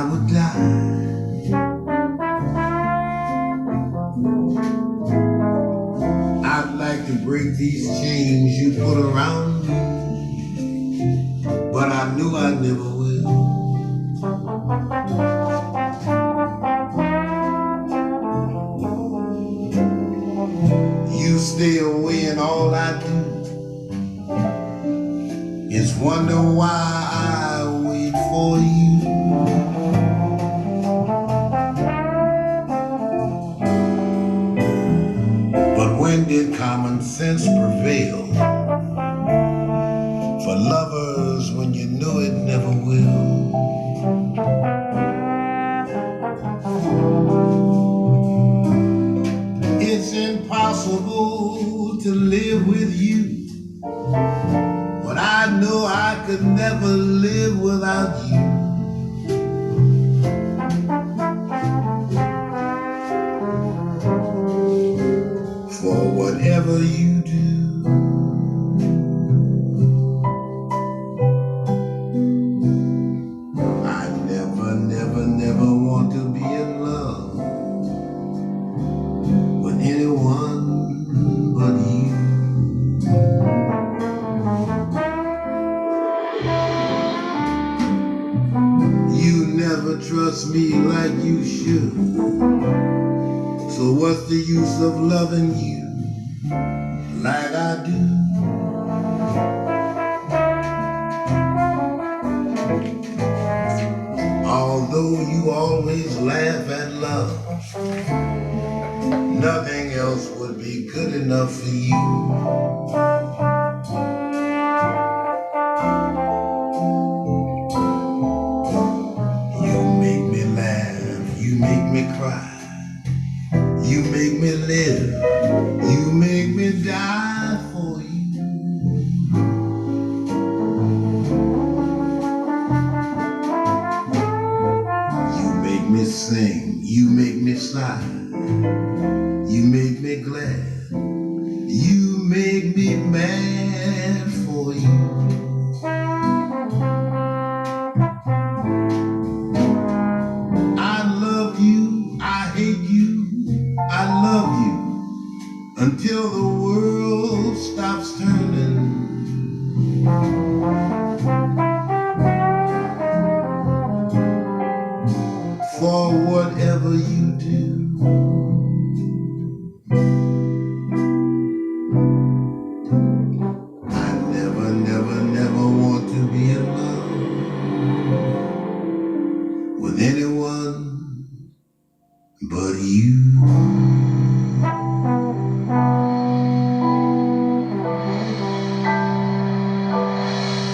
would die. I'd like to break these chains you put around me, but I knew I never will. You stay away and all I do is wonder why I wait for you. But when did common sense prevail for lovers when you knew it never will? It's impossible to live with you, but I know I could never live without you. For whatever you do, I never, never, never want to be in love with anyone but you. You never trust me like you should, so what's the use of loving you like I do? Although you always laugh at love, nothing else would be good enough for you. You make me laugh, you make me cry, you make me live, you make me die for you. You make me sing, you make me sigh, you make me glad, you make me mad for you. I love you, I hate you, I love you until the world stops turning. For whatever you do,